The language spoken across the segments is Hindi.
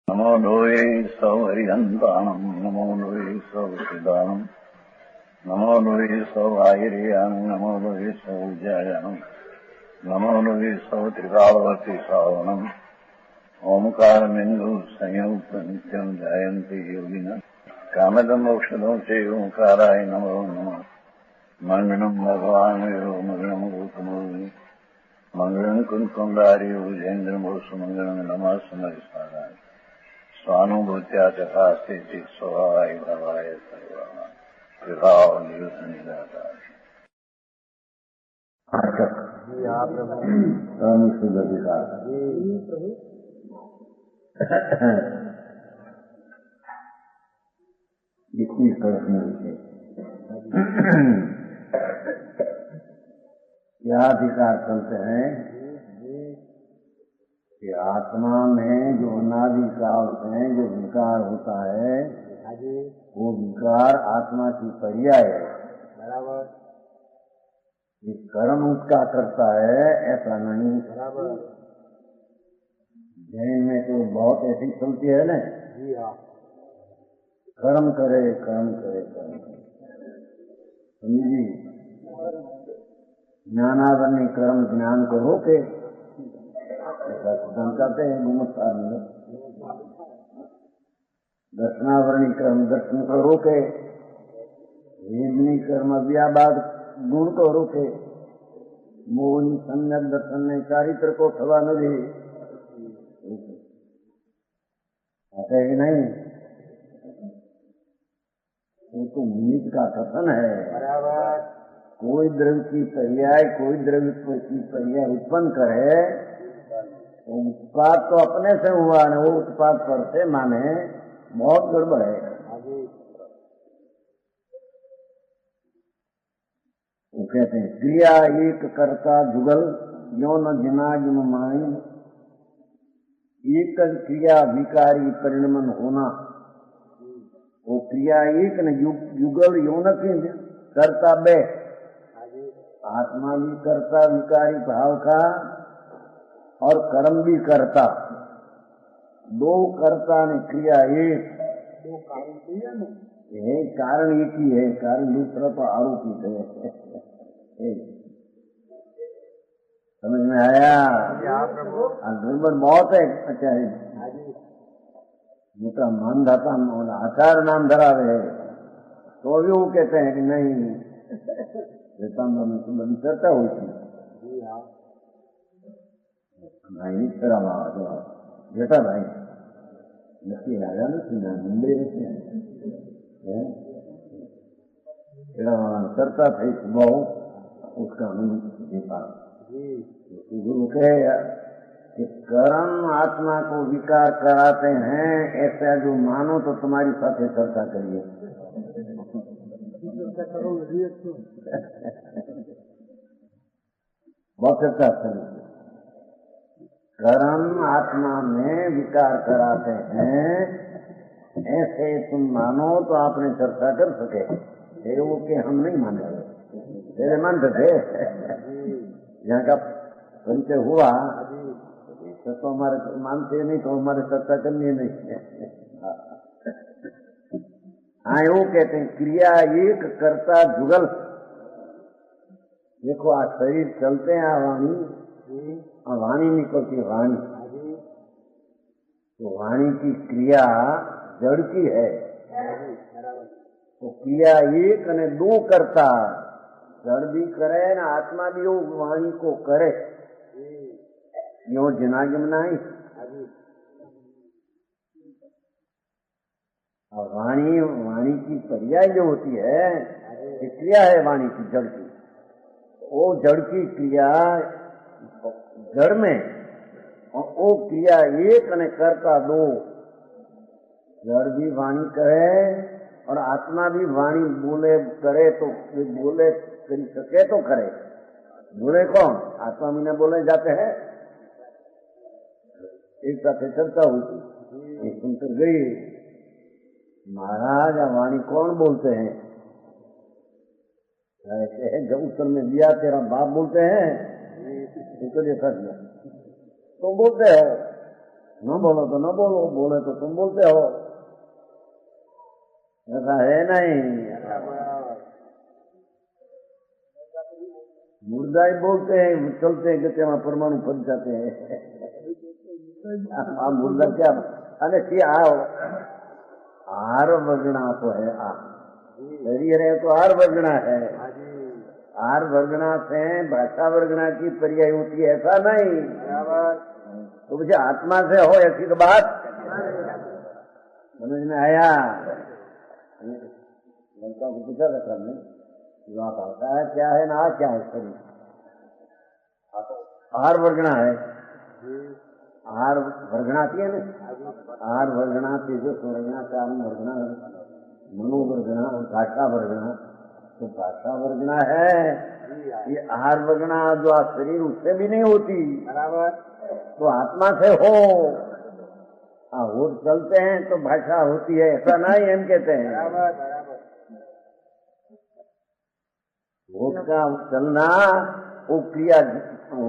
नमो लोये सौहरिहन्ताणम् नमो लोये सौहृदानम् नमो लोये सौभागिर्यानम् नमो लोये सौजायानम् नमो लोये सौत्रिकालवती सावनम् ओंकारमिन्दु संयुक्त नित्यम् जायन्ति योगिनः कामदम् मोक्षदम् च ओंकाराय नमो नमः मङ्गलम् भगवान् वीरो मङ्गलम् रूपमोहि मङ्गलम् कुन्कुण्डारि भुजेन्द्रमोसु मङ्गलम् नमः समरिसाराय स्वानुभूत्या तथास्ति स्वभावाय भवाय सर्वः विभाव निदाताय शुद्ध अधिकार 21 प्रश्न क्या अधिकार चलते हैं कि आत्मा में जो अनादि काल से जो विकार होता है वो विकार आत्मा की पर्याय है। बराबर। ये कर्म उसका करता है ऐसा नहीं। बराबर। जैन में तो बहुत ऐसी चलती है ना। जी हाँ। कर्म करे कर्म करे कर्म करे समझी। ज्ञानावरणी कर्म ज्ञान करो के ऐसा कहते हैं गुमस्तार में। दर्शनावरणी कर्म दर्शन को रोके, वेदनी कर्म व्याबाद गुण को रोके, मोहनी सम्यक दर्शन ने चारित्र को थवा न दे। ऐसा ही नहीं, वो तो नीच का कथन है। बराबर। कोई द्रव्य की पर्याय कोई द्रव्य की पर्याय उत्पन्न करे तो उत्पाद तो अपने से हुआ न, वो उत्पाद पर से माने बहुत गड़बड़ है। वो कहते हैं क्रिया एक कर्ता जुगल यौन जिनागिम माई, एक क्रिया विकारी परिणमन होना। वो क्रिया एक न युगल यौन के कर्ता बे, आत्मा भी कर्ता विकारी भाव का और कर्म भी करता, दो कर्ता ने क्रिया एक। दो कारण है, कारण एक ही है, कारण दूसरा तो आरोपित है। समझ में आया? गड़बड़ बहुत है। अच्छा है मोटा मान धाता आचार नाम धरावे तो भी वो कहते हैं कि नहीं बड़ी चर्चा हुई थी। नहीं तेरा बेटा भाई नक्की आया ना मुंबई रहते हैं चर्चा थी सुबह उसका देखा गुरु कहे कि कर्म आत्मा को विकार कराते हैं, ऐसा जो मानो तो तुम्हारी साथ चर्चा करिए। बहुत चर्चा करिए। कर्म आत्मा में विकार कराते हैं, ऐसे तुम मानो तो आपने चर्चा कर सके। फिर वो के हम नहीं माने, तेरे मानते थे। यहाँ का परिचय हुआ तो हमारे मानते नहीं तो हमारे चर्चा करनी नहीं। हाँ वो कहते हैं क्रिया एक कर्ता जुगल। देखो आज शरीर चलते हैं वाणी और वाणी निकलती वाणी, तो वाणी की क्रिया जड़ की है। तो क्रिया एक ने दो करता, जड़ भी करे ना आत्मा भी वो वाणी को करे। यो जिनागिम नहीं। और वाणी की पर्याय जो होती है क्रिया है वाणी की जड़ की, वो जड़ की क्रिया जड़ में और वो क्रिया एक ने करता दो। जड़ भी वाणी करे और आत्मा भी वाणी बोले करे, तो बोले कर सके तो करे। बोले कौन? आत्मा मीने बोले जाते हैं। एक साथ चर्चा हुई थी, सुनकर गई महाराज वाणी कौन बोलते हैं? ऐसे है जब उत्तर में दिया तेरा बाप बोलते हैं, इसको लिए सच में तुम बोलते हो। न बोलो तो न बोलो, बोले तो तुम बोलते हो, ऐसा है नहीं। मुर्दा ही बोलते हैं, चलते हैं कहते वहां परमाणु फंस जाते हैं। मुर्दा क्या अरे आर वर्गणा तो है, शरीर है तो आर वर्गणा है। आर वर्गणा से भाषा वर्गणा की पर्याय होती है, ऐसा नहीं। तो मुझे आत्मा से हो ऐसी तो बात समझ में आया। लड़का को पूछा था हमने, आप आता है क्या है ना क्या है शरीर, आहार वर्गणा है। आहार वर्गणा आती है ना, आहार वर्गणा, तेजस वर्गणा, काम वर्गणा, मनोवर्गणा, भाषा वर्गणा। तो भाषा वर्गणा है, ये आहार वर्गणा जो आप शरीर उससे भी नहीं होती, तो आत्मा से हो। और चलते हैं तो भाषा होती है, ऐसा नहीं हम कहते हैं। होठ का चलना वो क्रिया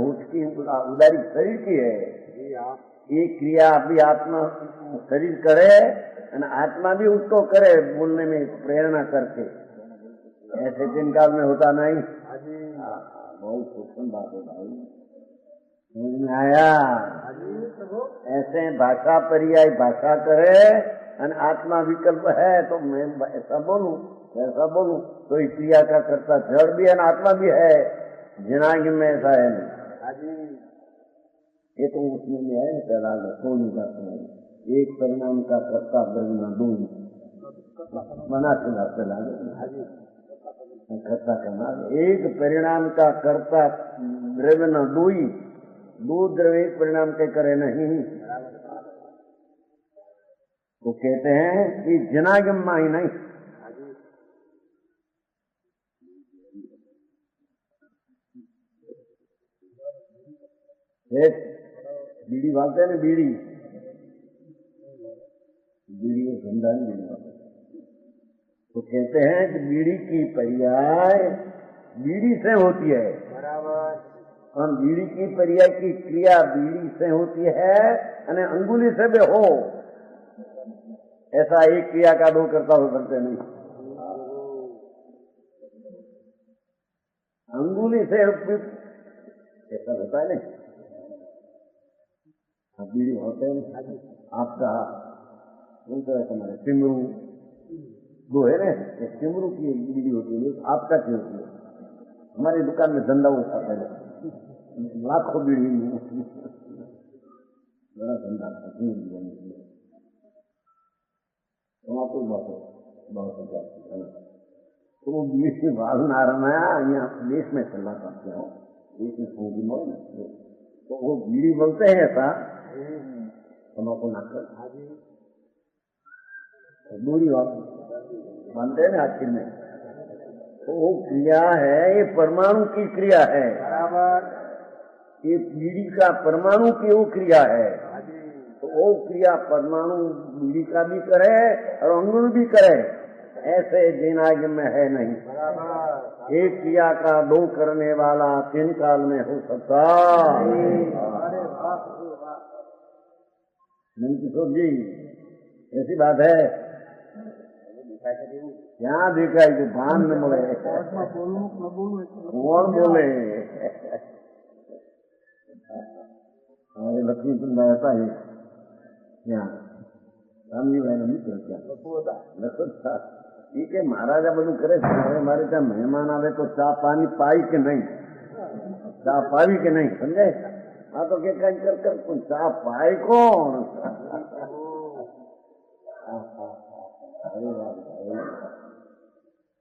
उसकी उदारी शरीर की है। ये क्रिया अभी आत्मा शरीर करे और आत्मा भी उसको करे, बोलने में प्रेरणा करके, ऐसे दिन काल में होता नहीं। बहुत सूक्ष्म बात है भाई, समझ में आया। ऐसे भाषा पर्याय भाषा करे और आत्मा विकल्प है, तो मैं ऐसा बोलूं ऐसा बोलूं, तो इस क्रिया का कर्ता जड़ भी है ना आत्मा भी है। जिनागी में ऐसा है नहीं। ये तो उसमें भी है पहला सोनी का समय, एक परिणाम का कर्ता द्रव्य दो मना चुना चला कर्ता करना, एक परिणाम का कर्ता द्रव्य न दो द्रव्य एक परिणाम के करे नहीं। तो कहते हैं कि जनागम ही नहीं, एक बीड़ी बांधते हैं ना, बीड़ी धंधा नहीं बीड़ी बांधते। तो कहते हैं कि बीड़ी की पर्याय बीड़ी से होती है, और बीड़ी की पर्याय की क्रिया बीड़ी से होती है, यानी अंगुली से भी हो, ऐसा एक क्रिया का दो करता हो सकते नहीं। अंगुली से ऐसा होता है नहीं, बीड़ी होते हैं आपका तुम्हारे सिमरू दो है ना, सिमरू की बीड़ी होती है, आपका क्या होती है। हमारी दुकान में धंधा होता है, लाखों बीड़ी बड़ा धंधा था, तो वो बीड़ी बाल नारना यहाँ देश में चलना चाहते हो, देश में सूंगी लो, तो वो बीड़ी बोलते हैं ऐसा तम्बाकू नाकर दूरी मानते हैं ना आखिर में। तो वो क्रिया है, ये परमाणु की क्रिया है, ये बीड़ी का परमाणु की वो क्रिया है। तो वो क्रिया परमाणु बीड़ी का भी करे और अंगुल भी करे, ऐसे दिनाग में है नहीं। एक क्रिया का दो करने वाला तीन काल में हो सकता नहीं। किशोर जी ऐसी बात है, क्या देखा है कि भान में बोले कौन बोले। हमारे लक्ष्मी चंद ऐसा है क्या, रामजी भाई ने मित्र क्या लखन था, ठीक है महाराजा બધું કરે છે, हमारे ત્યાં મહેમાન આવે तो चा पानी पाई के नहीं, चा पावी के नहीं, समझे। हाँ तो क्या कर चा पाई कौन।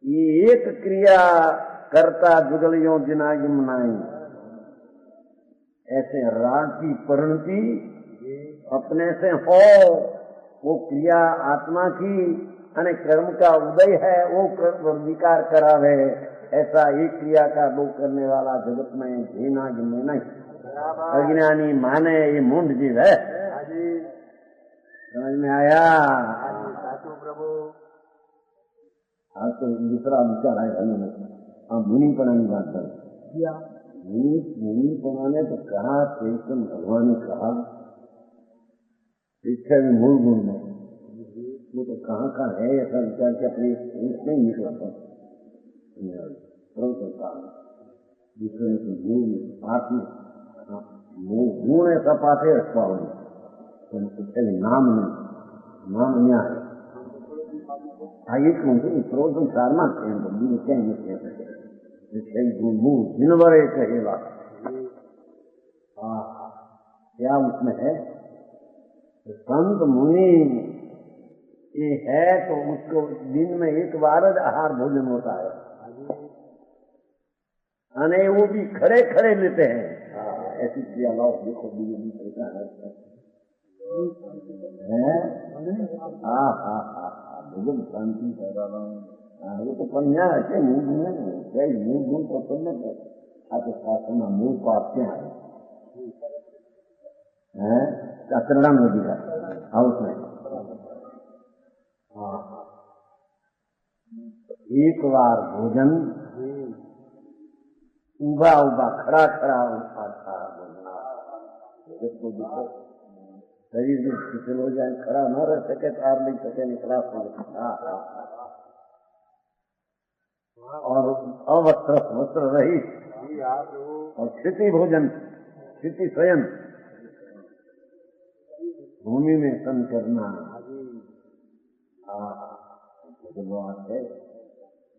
ये एक क्रिया करता जुगलियों जिनागिम नाई, ऐसे राग की परिणति अपने से हो, वो क्रिया आत्मा की अने कर्म का उदय है, वो कर्म विकार करावे, ऐसा एक क्रिया का दो करने वाला जगत में जीना गिनने नहीं। अज्ञानी माने ये मूंढ जीव है, समझ में आया। आज तो दूसरा विचार है मुनिपणा की बात करें। मुनिपणा ने तो कहा चैतन्य भगवान ने कहा इच्छा भी मूल गुण में वो तो कहाँ का है ऐसा विचार के अपने उसमें ही निकला था दूसरे में मूल आत्म गुण ऐसा पाते रखवा होगी नाम नहीं नाम न्याय आगे क्योंकि प्रोजन सारमा जिनवर कहेगा क्या उसमें है संत मुनि ये है तो उसको दिन में एक बार आहार भोजन होता है अने वो भी खड़े खड़े लेते हैं ऐसी क्रिया लाओ देखो भोजन शांति ये तो कन्या है मूल गुण प्रसन्न है आपके शास्त्र में मूल पाप क्या है चरणा नदी का हाउस में एक बार भोजन उबा उबा खड़ा खड़ा उठा भोजना जिसको देखो शरीर में फिसल हो जाए खड़ा न रह सके तो आप नहीं सके निकला और अवस्त्र वस्त्र रही और क्षिति भोजन क्षिति स्वयं भूमि में सन करना बात है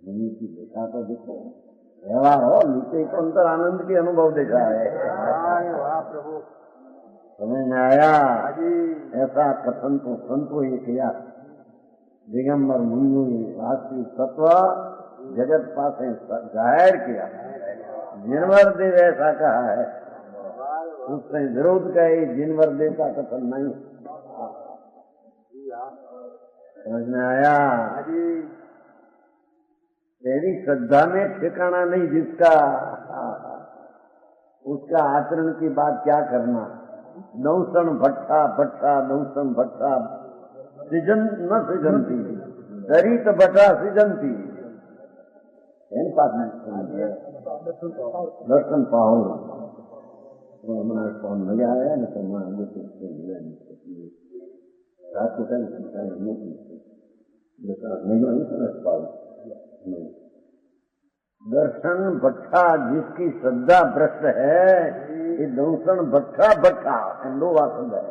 भूमि की देखा तो देखो व्यवहार हो नीचे तो अंतर आनंद की अनुभव देखा है समझ में आया ऐसा कथन तो संतो ये किया दिगंबर मुंजू राष्ट्रीय तत्व जगत पास जाहिर किया जिनवर देव ऐसा कहा है उसने विरोध कहे जिनवर देव का कथन नहीं समझ में आया तेरी श्रद्धा में ठिकाना नहीं जिसका उसका आचरण की बात क्या करना नौसन भट्टा भट्टा नौसन भट्टा सृजन न सृजनती दरित भट्टा सृजनती दर्शन पाओ तो हमारा कौन मजा आया न तो रात को नहीं समझ पाओ दर्शन भट्टा जिसकी श्रद्धा भ्रष्ट है ये दर्शन भट्टा भट्टा दो वासंद है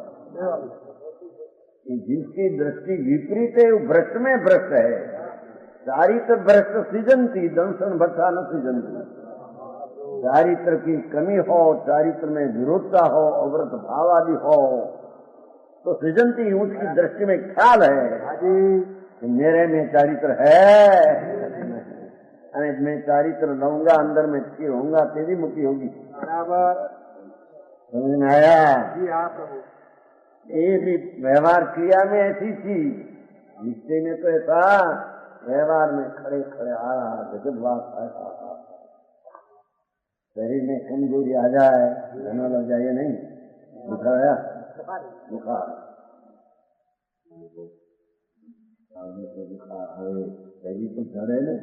जिसकी दृष्टि विपरीत है वो भ्रष्ट में भ्रष्ट है चारित्र भ्रष्ट सृजनती दर्शन भट्टा न सृजनती चारित्र की कमी हो चारित्र में विरोधता हो अव्रत भाव आदि हो तो सृजनती उसकी दृष्टि में ख्याल है कि मेरे में चारित्र है अरे मैं चारित्र लूंगा अंदर में स्थिर होऊंगा तेरी मुक्ति होगी बराबर समझ में आया जी हाँ प्रभु ये भी व्यवहार क्रिया में ऐसी थी निश्चय में तो ऐसा व्यवहार में खड़े खड़े आ रहा जगत बात ऐसा शरीर में कमजोरी आ जाए घना लग जाए नहीं बुखार आया बुखार शरीर तो चढ़े न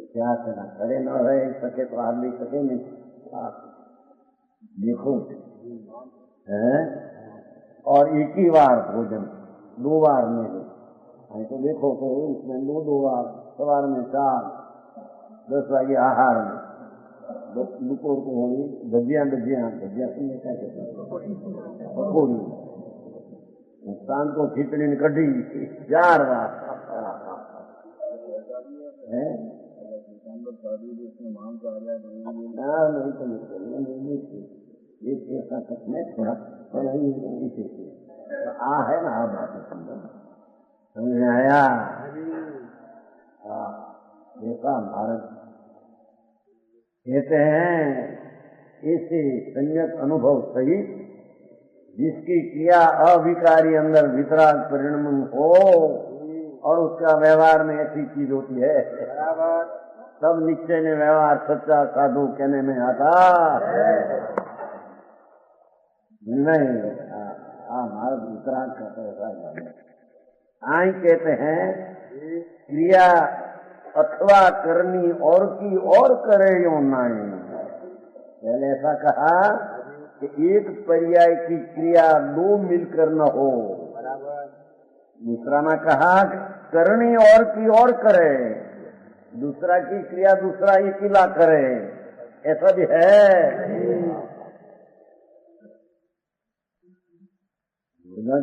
क्या करना खड़े न रह सके तो आदमी सके नहीं देखो है और एक ही बार भोजन 2 बार नहीं तो देखो तो उसमें 2 बार सवार में 4 10 वागे आहार में दोपहर को होगी भजिया सुनने क्या कहते हैं पकौड़ी शाम को खिचड़ी ने कढ़ी 4 बार है नहीं ऐसा तक में थोड़ा आ है ना आ बात समझ में आया देखा भारत कहते हैं ऐसे संयत अनुभव सहित जिसकी क्रिया अविकारी अंदर वितराग परिणमन हो और उसका व्यवहार में ऐसी चीज होती है तब निश्चय ने व्यवहार सच्चा साधु कहने में आता नहीं भारत वितराग का आई कहते हैं क्रिया अथवा करनी और की और करे यो नहीं पहले ऐसा कहा कि एक पर्याय की क्रिया दो मिलकर न हो। दूसरा ने कहा कि करनी और की और करे, दूसरा की क्रिया दूसरा अकेला करे, ऐसा भी है।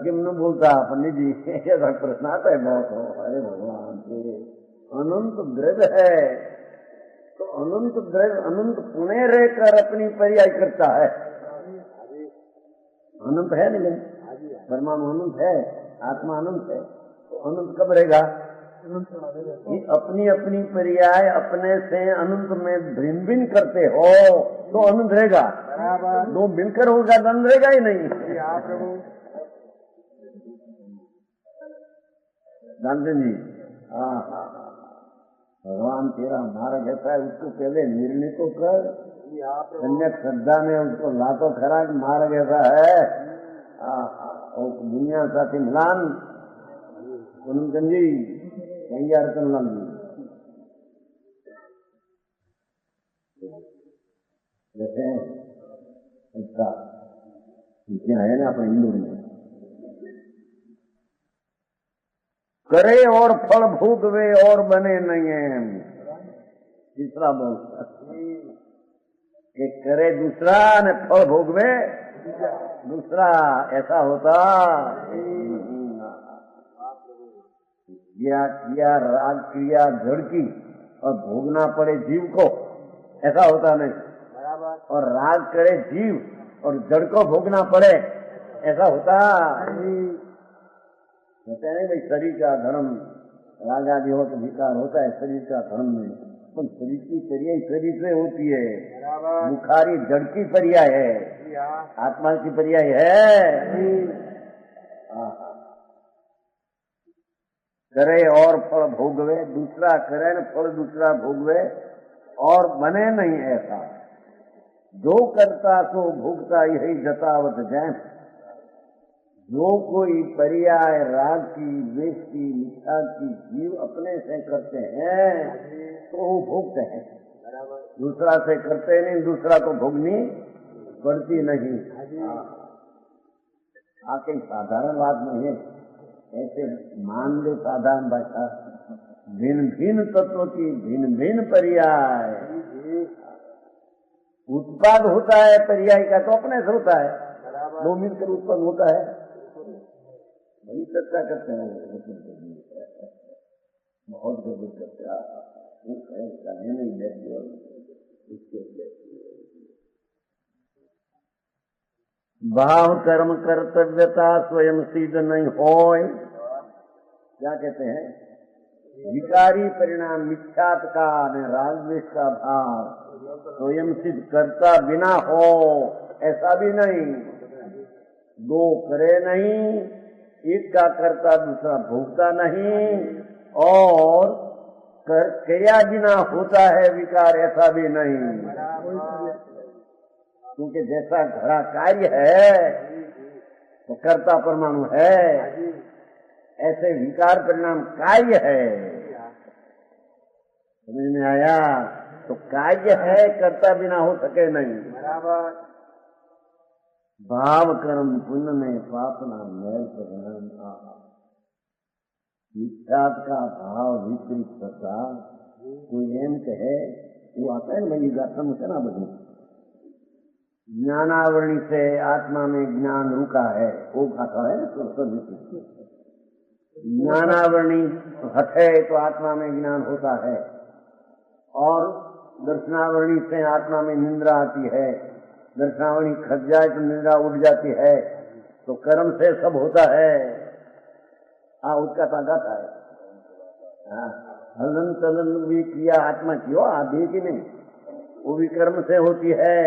क्यों न बोलता पंडित जी, ऐसा प्रश्न आता है बहुत हो। अरे भगवान अनंत ग्रह है, तो अनंत ग्रह अनंत पुण्य रहकर अपनी पर्याय करता है। अनंत है नहीं, परमाणु अनंत है, आत्मा अनंत है, तो अनंत कब रहेगा? कि अपनी अपनी पर्याय अपने से अनंत में भिन्न भिन्न करते हो तो अनंत रहेगा। दो मिलकर होगा तो अनंत रहेगा ही नहीं। जानते जी, हाँ, भगवान तेरा मार्ग ऐसा है, उसको पहले निर्णय तो कर। अन्य श्रद्धा में उसको लातो खरा मार्ग ऐसा है। और दुनिया साथी मिलान कुंदन जी कहीं रतनलाल जी जैसे इसका है ना अपने हिंदू में, करे और फल भोगवे और बने नहीं है। तीसरा बोलता कि करे दूसरा न फल भोगवे दूसरा, ऐसा होता किया राग क्रिया जड़ की और भोगना पड़े जीव को, ऐसा होता नहीं। और राग करे जीव और जड़ को भोगना पड़े, ऐसा होता। कहते हैं भाई शरीर का धर्म राग आदि हो तो विकार होता है शरीर का धर्म में, तो शरीर की पर्याय शरीर से होती है। बुखारी जड़ की पर्याय है, आत्मा की पर्याय है। करे और फल भोगवे दूसरा, करे न फल दूसरा भोगवे और बने नहीं ऐसा। जो करता सो भोगता यही जतावत जैन। जो कोई पर्याय राग की, द्वेष की, मिथ्या की जीव अपने से करते हैं तो वो भोगते हैं, दूसरा से करते नहीं, दूसरा को भोगनी पड़ती नहीं। आखिर साधारण बात नहीं है, ऐसे मान लो साधारण भाषा। भिन्न भिन्न तत्व की भिन्न भिन्न पर्याय उत्पाद होता है, पर्याय का तो अपने से होता है, दो मिलकर उत्पन्न होता है। बड़ी चर्चा करते हैं, बहुत गजब करते हैं, नहीं बैठे और भाव कर्म कर्तव्यता स्वयं सिद्ध नहीं होय। क्या कहते हैं? विकारी परिणाम मिथ्यात का न राग द्वेष का भाव स्वयं सिद्ध करता बिना हो, ऐसा भी नहीं। दो करे नहीं, एक का करता दूसरा भोगता नहीं, और क्रिया बिना होता है विकार, ऐसा भी नहीं। क्योंकि जैसा घड़ा कार्य है तो कर्ता परमाणु है, ऐसे विकार परिणाम कार्य है। समझ में आया? तो कार्य है, कर्ता बिना हो सके नहीं। भाव कर्म पुण्य में पापना मैल परिणाम मिथ्यात का भाव विपरीत करता। कोई एम कहे वो आता है मेरी गाथा में ना बदू ज्ञानावरणी से आत्मा में ज्ञान रुका है, वो गाथा है ना। ज्ञानावरणी हटे तो आत्मा में ज्ञान होता है, और दर्शनावरणी से आत्मा में निंद्रा आती है। दर्शनावरणी खट जाए तो निंद्रा उठ जाती है। तो कर्म से सब होता है। उसका ताकत है। हलन चलन भी किया आत्मा की हो, आधी की नहीं, वो भी कर्म से होती है।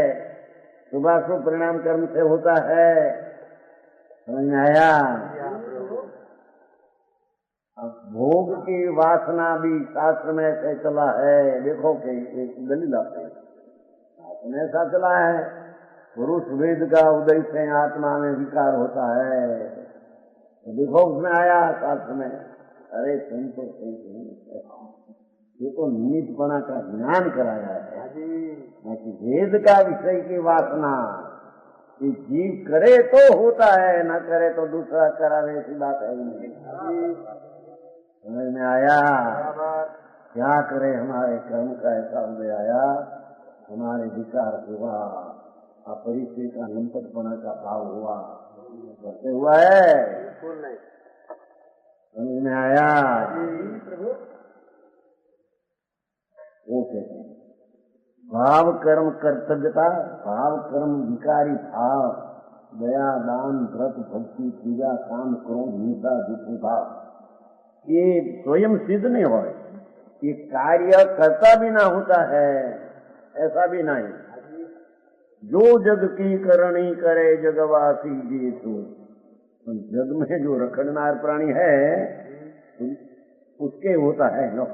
सुभाषु परिणाम कर्म से होता है। समझ में आया? भोग की वासना भी शास्त्र में ऐसे चला है। देखो कि एक दलील आते हैं, शास्त्र में ऐसा चला है, पुरुष वेद का उदय से आत्मा में विकार होता है। तो देखो उसमें आया शास्त्र में, अरे तुम तो ये तो निमित्तपना का ज्ञान कराया है, बाकी वेद का विषय की वासना कि जीव करे तो होता है, न करे तो दूसरा करावे, ऐसी बात है ही नहीं। समझ में आया? क्या करे, हमारे कर्म का ऐसा हो गया, हमारे विचार हुआ, अपरिचय का लंपटपना का भाव हुआ, कैसे हुआ है? समझ में आया? वो कहते हैं भाव कर्म कर्तव्यता, भाव कर्म विकारी भाव, दया दान व्रत भक्ति पूजा काम क्रोध हिंसा जितने भाव, ये स्वयं सिद्ध नहीं हो, ये कार्य करता भी ना होता है, ऐसा भी नहीं। जो जग की करणी करे जगवासी जी, तो जग में जो रखड़नार प्राणी है उसके होता है लो।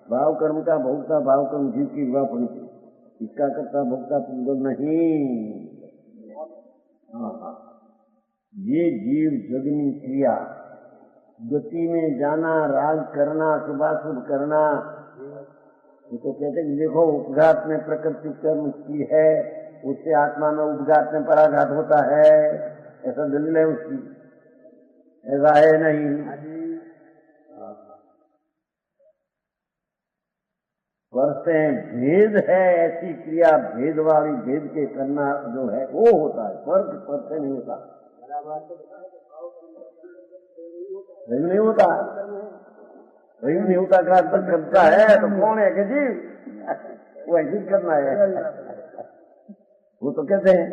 भाव कर्म का भोगता, भाव कर्म जीव की हुआ पंक्ति, इसका करता भोगता पूजन नहीं। ये जीव जगनी क्रिया, गति में जाना, राग करना, शुभाशुभ करना, ये तो कहते हैं देखो उपघात में प्रकृति कर्म की है, उससे आत्मा में उपघात में पराघात होता है, ऐसा दलील है उसकी, ऐसा है नहीं। वर्षे भेद है, ऐसी क्रिया भेद वाली, भेद के करना जो है वो होता है, स्वर्ग पद से नहीं होता, नहीं होता, नहीं होता। का करता है तो कौन है कि जी वो ऐसी करना है, वो तो कहते हैं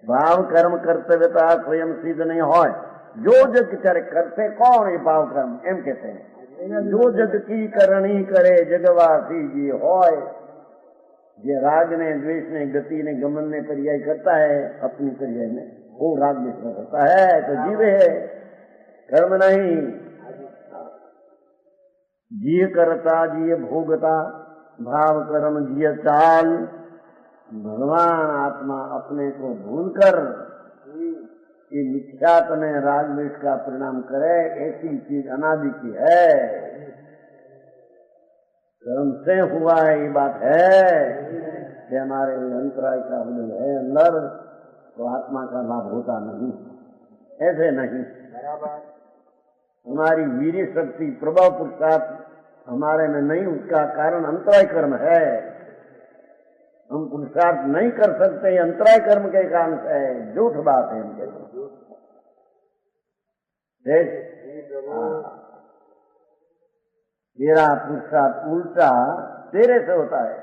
भाव कर्म कर्तव्यता स्वयं सिद्ध नहीं हो, जो जग करते कौन है भाव कर्म, एम कहते हैं जो जग की करणी करे जगवासी जी होय। जे राग ने, द्वेष ने, गति ने, गमन ने पर्याय करता है अपनी पर्याय में, वो राग द्वेष में करता है तो जीवे है, कर्म नहीं। जिय करता जिय भोगता, भाव कर्म जिय चाल। भगवान आत्मा अपने को भूलकर ये मिथ्यात में राग द्वेष का परिणाम करे, ऐसी चीज अनादि की है, कर्म से हुआ है, ये बात है कि हमारे अंतराय का उदय है अंदर, तो आत्मा का लाभ होता नहीं, ऐसे नहीं। हमारी वीर्य शक्ति प्रभाव पुरुषार्थ हमारे में नहीं, उसका कारण अंतराय कर्म है, हम पुरुषार्थ नहीं कर सकते, अंतराय कर्म के कारण से है, झूठ बात है इनके। तेरा पुरुषार्थ उल्टा तेरे से होता है,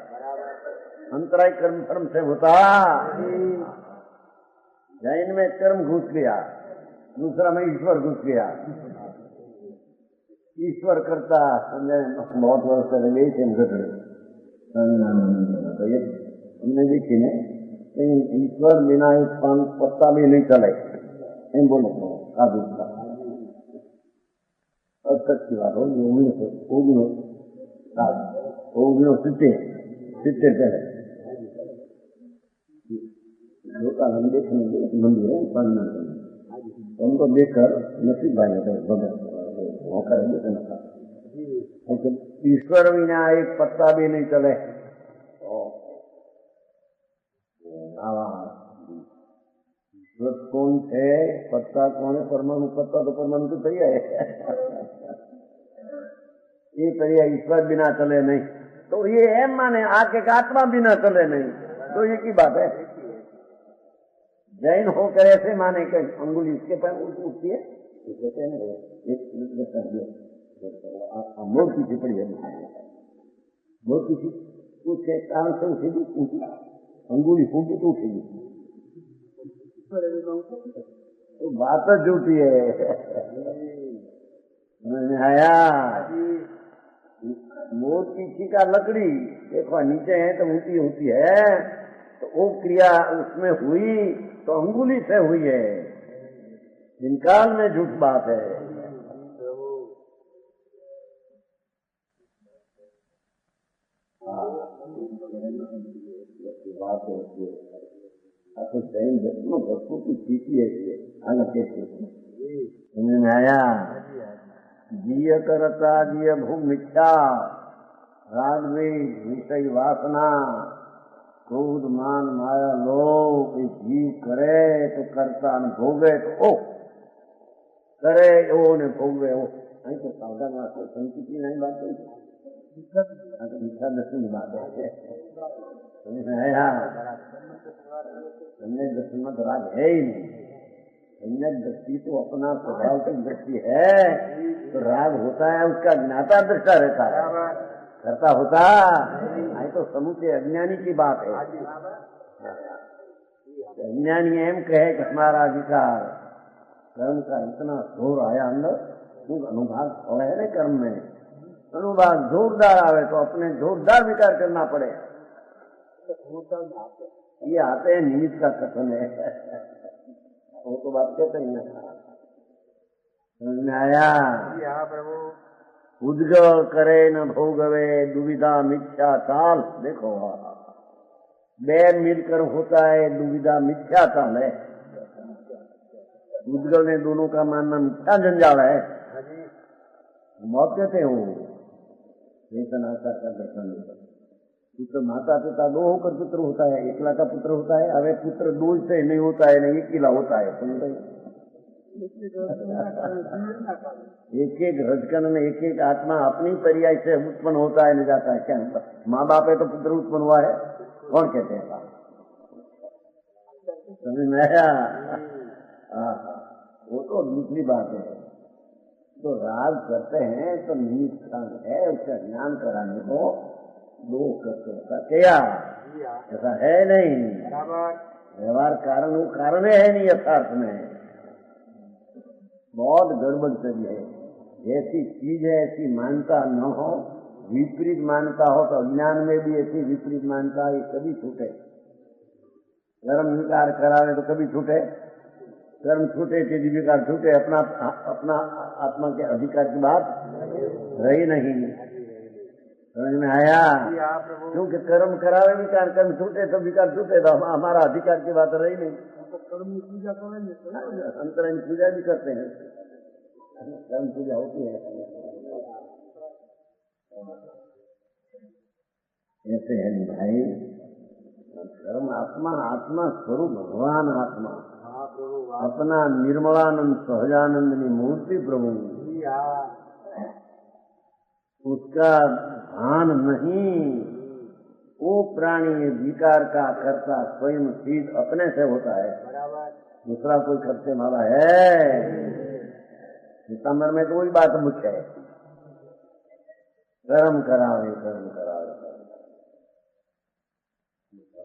अंतराय कर्म धर्म से होता। जैन में कर्म घुस गया, दूसरा में ईश्वर घुस गया, ईश्वर करता समझे बहुत वर्ष से लगे थे, हमने देखी ने ईश्वर बिना एक पान पत्ता भी नहीं चले, एम बोलो काबू का सच्ची बात हो। सित्तेर चले लोकाल हम देखने मंदिर है पढ़ना, उनको देखकर नसीब भाई होते होकर ईश्वर बिना एक पत्ता भी नहीं चले। कौन है पत्ता, कौन है परमाणु, पत्ता तो परमाणु तो सही है, ये करिए ईश्वर बिना चले नहीं, तो ये एम माने आके आत्मा बिना चले नहीं, तो ये की बात है। जैन होकर ऐसे माने कि अंगुली इसके पैर उठती है, मोर की टिप्पणी है, मोर की उसके कारण से उठेगी, अंगुली फूकी तो उठेगी, तो बात झूठी है। आया मोर की छीका लकड़ी देखो नीचे है तो ऊंची होती है, तो वो क्रिया उसमें हुई तो अंगुली से हुई है, इनकाल में झूठ बात है। बात होती है तो जैन दसों वस्तु की स्थिति है, आगे कैसे समझ में आया। जिय करता जिय भोग मिथ्या, राग में विषय वासना, क्रोध मान माया लोभ ये जीव करे तो करता न भोगे तो ओ करे ओ ने भोगे ओ नहीं तो सावधान वास्ते संस्कृति नहीं बात है तो मीठा दर्शन की बात है सम्यक दर्शन में तो राग है ही नहीं। सम्यक दृष्टि तो अपना स्वभाव की दृष्टि है तो राग होता है उसका ज्ञाता दृष्टा रहता है करता होता नहीं तो समूचे अज्ञानी की बात है। अज्ञानी एम कहे कि हमारा अधिकार कर्म का इतना जोर आया अंदर क्योंकि अनुभाग हो है ना कर्म में अनुभाग जोरदार आवे तो अपने जोरदार विकार करना पड़े। ये आते हैं निमित्त का कथन है वो तो बात कहते ही ना समझ में आया। प्रभु उद्गव करे न भोगवे दुविधा मिथ्या चाल देखो बैर मिलकर होता है दुविधा मिथ्या चाल है। उद्गव ने दोनों का मानना मिथ्या जंजाल है मौत कहते हो चेतनाकार का दर्शन पुत्र माता पिता दो होकर पुत्र होता है एकला का पुत्र होता है। अरे पुत्र दो से नहीं होता है नहीं अकेला होता है समझ एक एक रजकन में एक एक आत्मा अपनी पर्याय से उत्पन्न होता है नहीं जाता है क्या माँ बाप है तो पुत्र उत्पन्न हुआ है कौन कहते हैं समझ में आया। वो तो दूसरी बात है तो राग करते हैं तो निमित्त है उसका ज्ञान कराने को दो करते ऐसा क्या ऐसा है नहीं व्यवहार कारण वो कारण है नहीं यथार्थ में बहुत गड़बड़ चली है। ऐसी चीज है ऐसी मान्यता न हो विपरीत मान्यता हो तो अज्ञान में भी ऐसी विपरीत मान्यता ये कभी छूटे। कर्म विकार करावे तो कभी छूटे कर्म छूटे तेज विकार छूटे अपना अपना आत्मा के अधिकार की बात रही नहीं समझ में आया। क्योंकि कर्म करावे विकार कर्म छूटे तो विकार छूटे तो हमारा अधिकार की बात रही नहीं। कर्म की पूजा करेंगे अंतरंग पूजा भी करते हैं कर्म पूजा होती है ऐसे है भाई कर्म आत्मा आत्मा स्वरूप भगवान आत्मा अपना निर्मलानंद सहजानंद की मूर्ति प्रभु उसका भान नहीं वो प्राणी विकार का कर्ता स्वयं सिद्ध अपने से होता है दूसरा कोई करते वाला है। सितंबर में तो वही बात मुख्य है कर्म करावे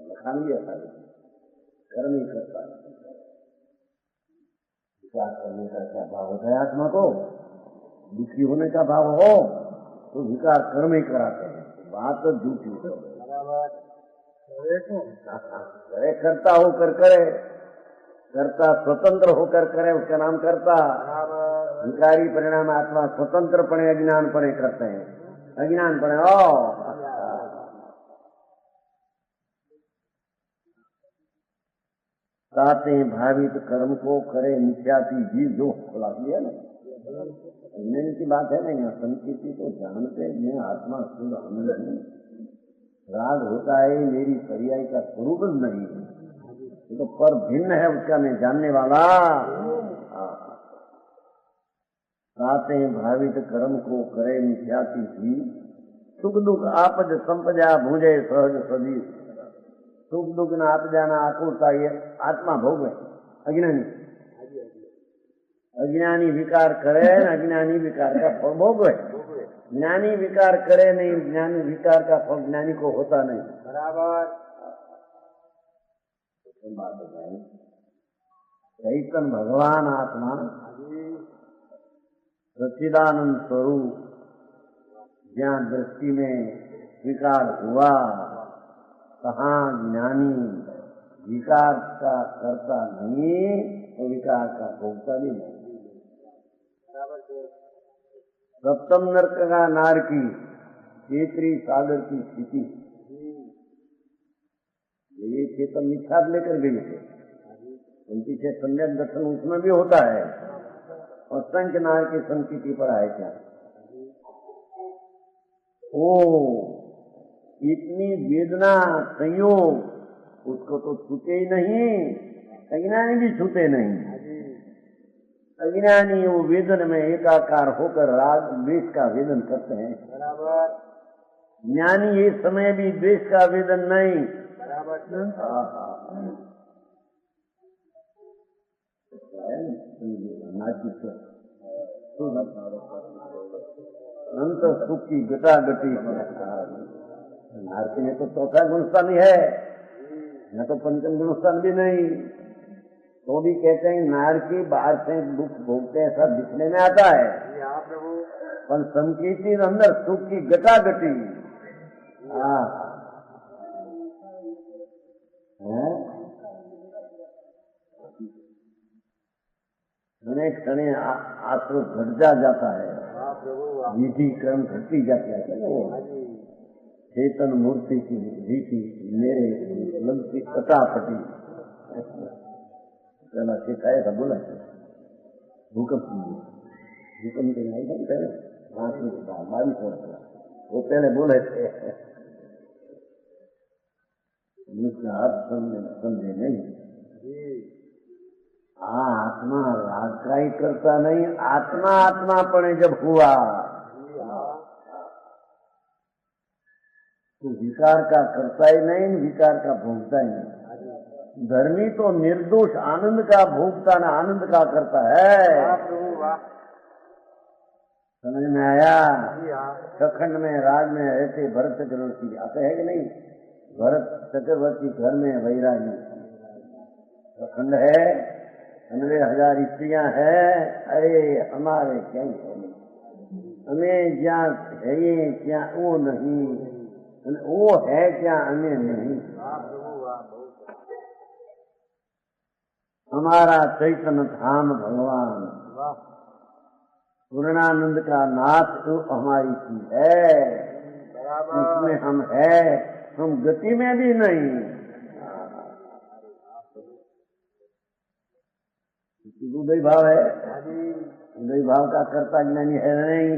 लखान भी ऐसा कर्म ही करता है विचार करने का क्या भाव होता है आत्मा को दुखी होने का भाव हो तो विकार कर्म ही कराते हैं बात तो झूठी है करे करता होकर करे कर्ता स्वतंत्र होकर करे उसका नाम कर्ता विकारी परिणाम आत्मा स्वतंत्रपणे अज्ञानपणे करते हैं अज्ञानपणे साते भावित कर्म को करे मिथ्याती जीव जो खुला दिया ना अज्ञान की बात है ना यहाँ संस्कृति को जानते मैं आत्मा शुद्ध आनंद नहीं राग होता है मेरी पर्याय का स्वरूप नहीं है तो पर भिन्न है उसका मैं जानने वाला। साते भावित कर्म को करे मिथ्याती जीव सुख दुख आपद संपदा भूंजे सहज सदी सुख दुख न आपदा आकुलता ये आत्मा भोग है अज्ञानी अज्ञानी विकार करे अज्ञानी विकार का फल भोग है ज्ञानी विकार करे नहीं ज्ञानी विकार का फल ज्ञानी को होता नहीं बराबर बात है चैतन्य भगवान आत्मा सच्चिदानंद स्वरूप जहाँ दृष्टि में विकार हुआ कहाँ ज्ञानी विकार का करता नहीं तो विकार का भोगता भी नहीं। सप्तम नरक का नार की चेतरी सागर की स्थिति ये चेतन निखार लेकर गई थे उनकी से सम्यक दर्शन उसमें भी होता है और संख्य नार की संस्कृति पर आए क्या ओ इतनी वेदना संयोग उसको तो छूते ही नहीं, अज्ञानी भी छूते नहीं। अज्ञानी वो वेदन में एकाकार होकर राग द्वेष का वेदन करते हैं। बराबर। ज्ञानी ये समय भी द्वेष का वेदन नहीं। बराबर। अनंत सुख की गटागटी नारकी में तो चौथा गुणस्थान ही है, न तो पंचम गुणस्थान भी नहीं। तो भी कहते हैं नारकी बाहर से दुख भोगते हैं, सब दिखने में आता है, पर संकीर्ति अंदर सुख की गटागटी। अनेक क्षण आश्रो घट जाता है, विधि क्रम घटती जाती है। चेतन मूर्ति की रीति मेरे लगती कटापटी पहला सिखाया था, बोला भूकंप भूकंप के नहीं बनते 22 वर्ष वो पहले बोले थे। इसका अर्थ समझे नहीं। आत्मा राग का ही करता नहीं, आत्मा आत्मापणे जब हुआ तो विकार का करता ही नहीं, विकार का भोगता ही नहीं। धर्मी तो निर्दोष आनंद का भोगता न आनंद का करता है। समझ में आया? सखंड में राज में रहते भरत चक्रवर्ती आते हैं कि नहीं? भरत चक्रवर्ती घर में वैरागी, सखंड है, 15,000 स्त्रियां हैं। अरे हमारे क्या हमें क्या है, क्या वो नहीं, वो है क्या हमें नहीं। हमारा चैतन्य धाम भगवान पूर्णानंद का नाथ तो हमारी चीज है, उसमें हम है, हम गति में भी नहीं। उदय भाव है, उदय भाव का कर्ता ज्ञानी है नहीं।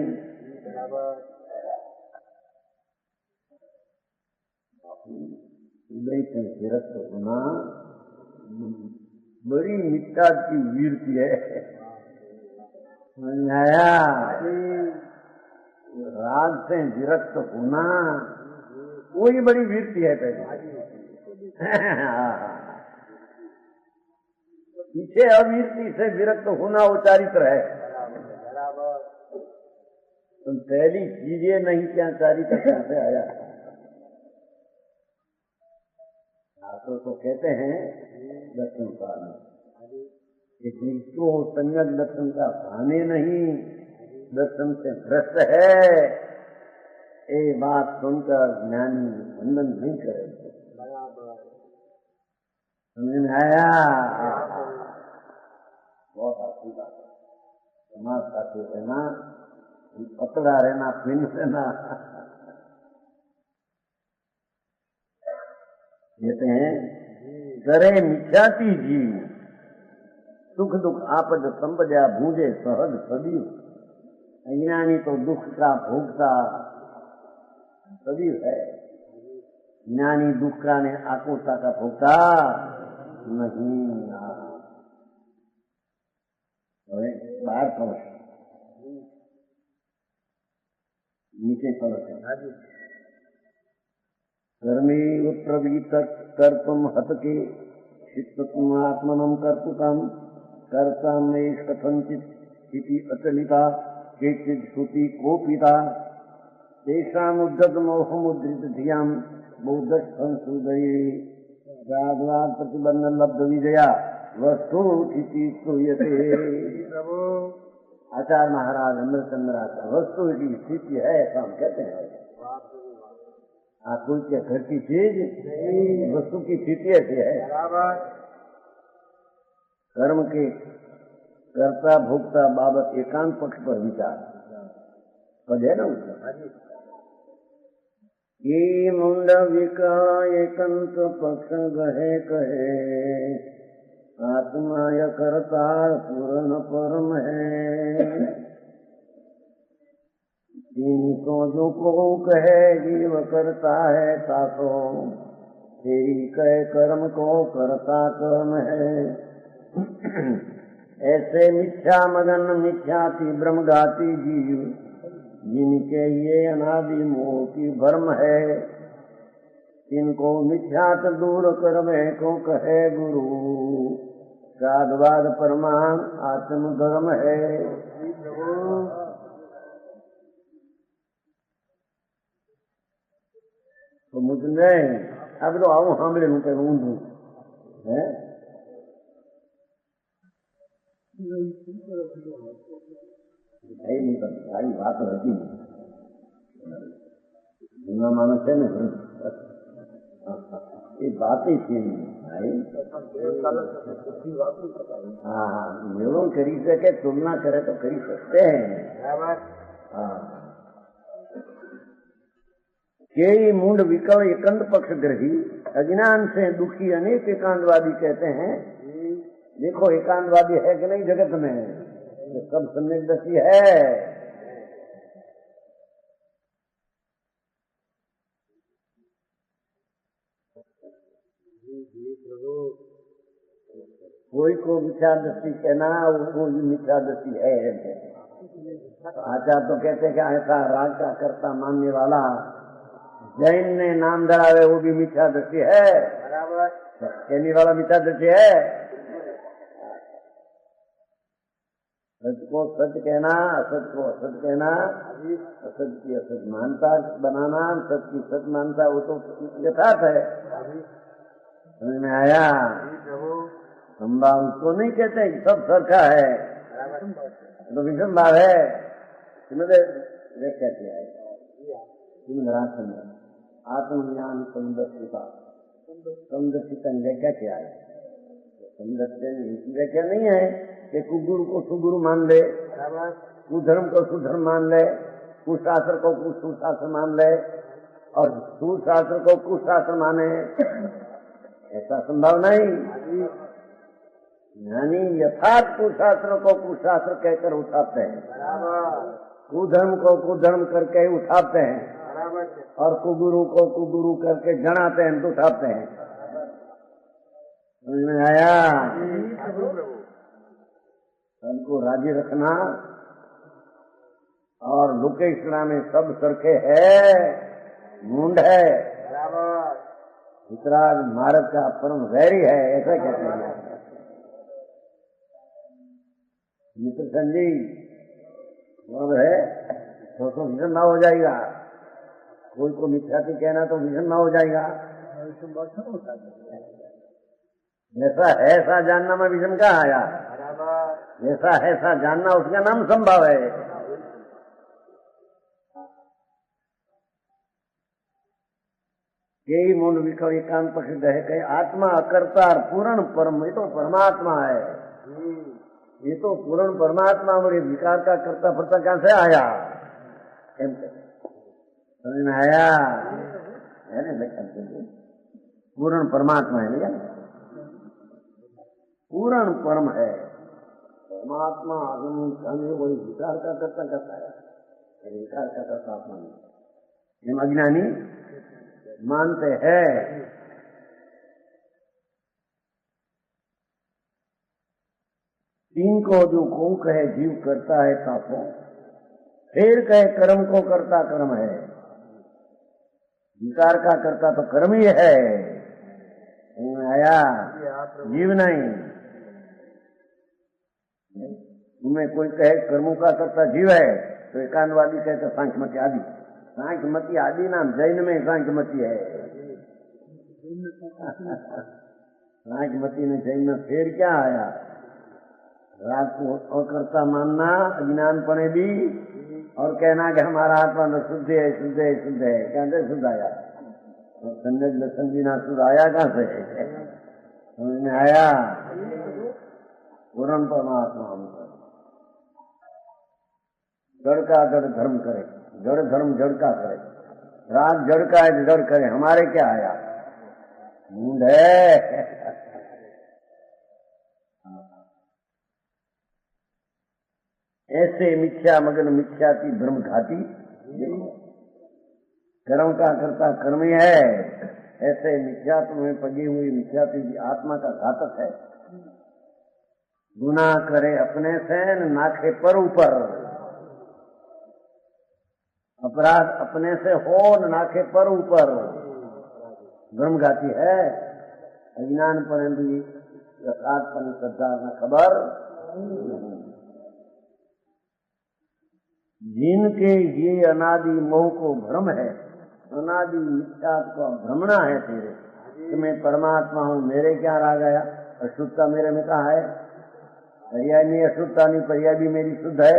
उदय से विरक्त होना बड़ी निष्ठा की वीरती है। आया? राग से विरक्त होना वही बड़ी वीरती है पहले। पीछे अवीरती से विरक्त होना वो चारित्र है। तुम पहली चीजें नहीं क्या चारित्र कैसे आया? तो कहते हैं दर्शन काल में जिसको संगत दर्शन का भाने नहीं, दर्शन से भ्रष्ट है, ये बात सुनकर ज्ञानी वंदन नहीं करेंगे। समझ में आया? बहुत अच्छी बात है। समाज साथी रहना, पतला रहना, फिन रहना। कहते हैं करे मिथ्याती जीव, सुख दुख आपद संपदा भूजे सहज सदैव। अज्ञानी तो दुख का भोगता सदैव है, ज्ञानी दुख का ने आकुलता का भोगता नहीं। 12 कलश नीचे कलश है। कर्मी प्रवीत कर्तुम हतके चित्तम आत्मनम कर्तुकम कर्ता में कथंचित इति अचलिता केचित् श्रुति कोपिता तेषाम् उद्धत मोह मुद्रित धियाम बौद्ध संसुदये रागवाद प्रतिबंध लब्ध विजया वस्तु स्थिति श्रूयते। आचार्य महाराज अमृतचंद्र वस्तु की स्थिति है ऐसा हम कहते हैं। कोई क्या घर की चीज वस्तु की स्थिति ऐसी है। कर्म के कर्ता भोक्ता बाबत एकांत पक्ष पर विचार पद है ना उसका। ये मुंड विका एकांत पक्ष गहे कहे आत्मा य करता पूर्ण परम है। जिनको जो को कहे जीव करता है ताको तेरी कह कर्म को करता कर्म है। ऐसे मिथ्या मगन मिथ्याति ब्रह्मघाती जीव, जिनके ये अनादि मोह की भ्रम है, इनको मिथ्यात दूर करवे को कहे गुरु, साधवाद परमान आत्म धर्म है। तो मुझे अब तो आओ हमले નું કઈ ઊંધું હે નહીં તો સારી વાત હતી જૂના માણસ છે ને એ વાત છે हाँ एवं करी सके तुलना करे तो करी सकते हैं। हाँ के मूड विकल एकांत पक्ष ग्रही, अज्ञान से दुखी अनेक एकांतवादी कहते हैं। देखो एकांतवादी है कि नहीं जगत में, ये सब सम्यक है। कोई को मिथ्या दृष्टि कहना, वो भी मिथ्या दृष्टि है। आचार्य तो कहते कि ऐसा राग का कर्ता मानने वाला जैन ने नाम धरावे वो भी मिथ्या दृष्टि है, कहने वाला मिथ्या दृष्टि है। सच को सच कहना, असत को असत कहना, असत की असत मानता बनाना, सच की सच मानता, वो तो यथार्थ है। समझ में आया? संभाव उसको नहीं कहते कि सब सरखा है, तो विषम भाव है। व्याख्या किया है आत्मज्ञान समदर्शिता, समदर्शिता व्याख्या क्या है? समदर्शन व्याख्या नहीं है कि कुगुरु को सुगुरु मान ले, कुधर्म को सुधर्म मान ले, कुशास्त्र को कुशास्त्र मान ले और सुशास्त्र को कुशास्त्र माने, ऐसा संभव नहीं। यानी यथार्थ कुशास्त्र को कुशास्त्र कहकर उठाते हैं, कुधर्म को कुधर्म करके उठाते हैं और कुगुरु को कुगुरु करके जनाते हैं, उठाते हैं। समझ में आया? सबको राजी रखना और लोकेशना में सब सरखे है, मूंड है, वितराग मार्ग का परम वैरी है, ऐसा कहते हैं मित्र संजी। है तो विषम भाव हो जाएगा। कोई को मिथ्याति कहना तो विषम भाव हो जाएगा। जैसा है ऐसा जानना में विषम कहाँ आया? जैसा है ऐसा जानना, उसका नाम संभाव है। यही मूल विकल एकांत पक्ष कहे कहे आत्मा अकर्ता पूर्ण परम, ये तो परमात्मा है। ये तो पूर्ण परमात्मा और विकार का कर्ता फरता कहां से आया? समझ में आया? है ना? पूर्ण परमात्मा है ना, पूर्ण परम है परमात्मा। वही विकार का कर्ता करता है, विकार का कर्ता आत्मा नहीं। हम अज्ञानी मानते हैं। तीन को जो को कहे जीव करता है काफो, फिर कहे कर्म को करता कर्म है। विकार का करता तो कर्म ही है। आया? जीव नहीं। तुम्हें कोई कहे कर्मों का करता जीव है तो एकांतवादी कहते सांख्यमति आदि। सांख्यमति आदि नाम जैन में सांख्यमति है। सांख्यमति ने जैन में फिर क्या आया? राग को अकर्ता मानना, अज्ञान पने भी, और कहना कि हमारा आत्मा तो शुद्ध है, शुद्ध है, शुद्ध है। कहते शुद्ध आया, संजय दर्शन बिना शुद्ध आया कहां से? समझ में आया? पूर्ण परमात्मा जड़ का जड़ धर्म करे, जड़ धर्म जड़ का करे। राग जड़ का है, जड़ करे, हमारे क्या आया? मूड है। ऐसे मिथ्या मगन मिथ्याति ब्रह्म घाती, कर्म का करता कर्म ही है, ऐसे मिथ्यात्व में पगी हुई मिथ्यात्व की आत्मा का घातक है। गुनाह करे अपने से न नाखे पर ऊपर, अपराध अपने से हो न नाखे पर ऊपर, ब्रह्मघाती है। अज्ञान पर भी यथार्थ पर श्रद्धा न खबर। जिनके ये अनादि मोह को भ्रम है, अनादि मिथ्या को भ्रमणा है तेरे कि मैं परमात्मा हूँ, मेरे क्या रह गया, अशुद्धता मेरे में कहा है, पर्याय नहीं अशुद्धता नहीं, पर्याय भी मेरी शुद्ध है,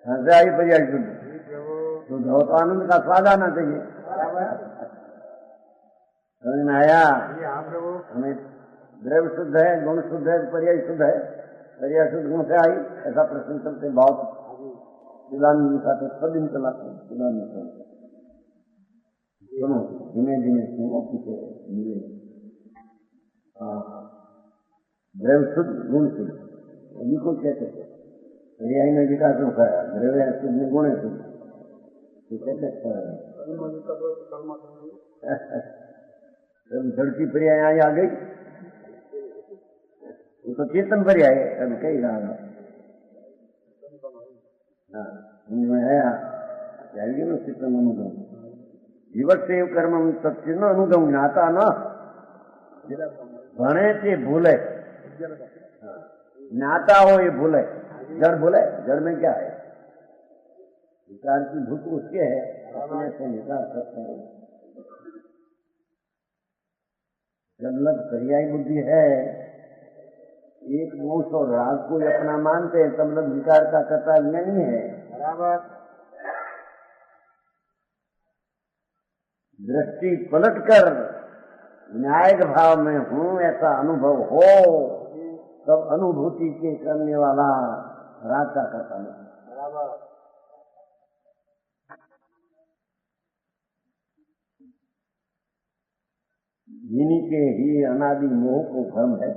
हंसा ही पर्याय शुद्ध शुद्ध हो तो आनंद का स्वाद आना चाहिए। समझ में आया? हमें द्रव्य शुद्ध है, गुण शुद्ध है, पर्याय शुद्ध है, पर्याय शुद्ध गुण से आई, ऐसा प्रश्न चलते बहुत सिद्धांत जी खाते सब दिन चलाते हैं। सिद्धांत सुनो धीमे धीमे सुनो पीछे मिले। द्रव्य शुद्ध गुण शुद्ध अभी को कहते थे, पर्याय में विकास होता है, द्रव्य शुद्ध गुण शुद्ध धड़की पर्याय आई आ गई, वो तो चेतन पर्याय अभी कही रहा आया जाएगी ना चेतन अनुगम विवक्षे कर्म सचिन्न अनुगम ज्ञाता न भणे से भूले, ज्ञाता हो ये भूले, जड़ भूले, जड़ में क्या है विकार की भूत उसके है, अपने से विकार करते हैं। जब लग पर्यायी बुद्धि है, एक दोष और राग को अपना मानते हैं, तब लग विकार का कर्ता नहीं है। बराबर दृष्टि पलटकर न्यायिक भाव में हूँ ऐसा अनुभव हो, तब अनुभूति के करने वाला राग का कर्ता नहीं। बराबर जिन्हीं के ही अनादि मोह को भ्रम है,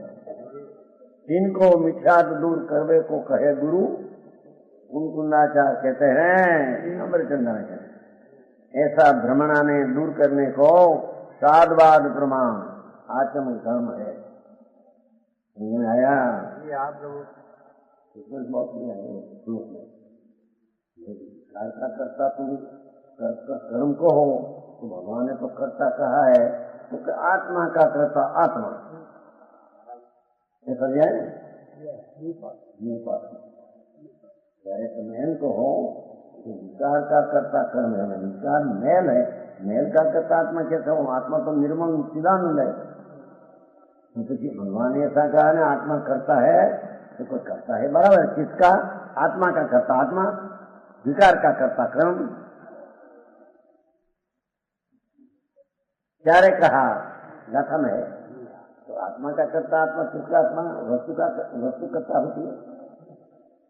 जिनको मिथ्यात दूर करवे को कहे गुरु, उनको नाचार कहते हैं, अमरचंद्र ऐसा भ्रमणा ने दूर करने को साधवाद प्रमाण आत्म धर्म है। आया बहुत नहीं आया श्लोक में, ऐसा करता तुम कर्म को हो तो भगवान ने तो कर्ता कहा है, तो आत्मा का कर्ता आत्मा ऐसा जाए चाहे तो मैल को हो तो विकार का कर्ता कर्म है, विकार मैल है, मैल का कर्ता आत्मा कैसे हो, आत्मा तो निर्मल चिदानंद है। तो भगवान ने ऐसा कहा ना आत्मा करता है तो कोई करता है बराबर, किसका आत्मा का कर्ता आत्मा, विकार का कर्ता कर्म। चारे कहा गाथा में तो आत्मा का कर्ता आत्मा, किसका आत्मा, वस्तु कर्ता होती है,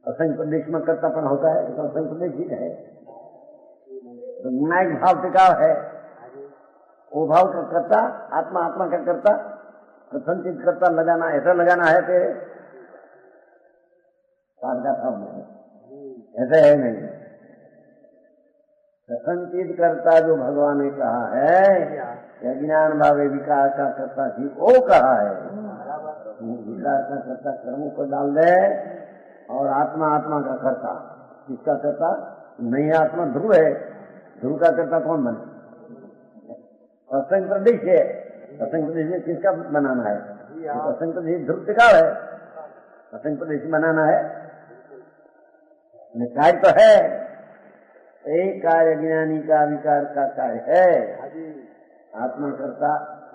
असंख्य प्रदेश में कर्तापन होता है, तो असंख्य प्रदेश ही है, तो न्यायिक भाव टिकाव है, वो भाव का कर्ता आत्मा, आत्मा का कर्ता, प्रसन्नचित कर्ता लगाना, ऐसा लगाना है कि साध का भाव नहीं, ऐसा है नहीं। प्रसन्नचित कर्ता जो भगवान ने कहा है, ज्ञान भावे विकार का कर्ता थी, वो कहा है, विकार का कर्ता कर्मों को डाल दे, और आत्मा आत्मा का कर्ता, किसका कर्ता नहीं, आत्मा ध्रुव है, ध्रुव का कर्ता कौन बने, असंख्य प्रदेश है, असंख्य प्रदेश किसका बनाना है, असंख्य प्रदेश ध्रुव टिकाव है, असंख्य प्रदेश बनाना है, कार्य तो है, एक कार्य ज्ञानी का विकार का कार्य है, आत्मा करता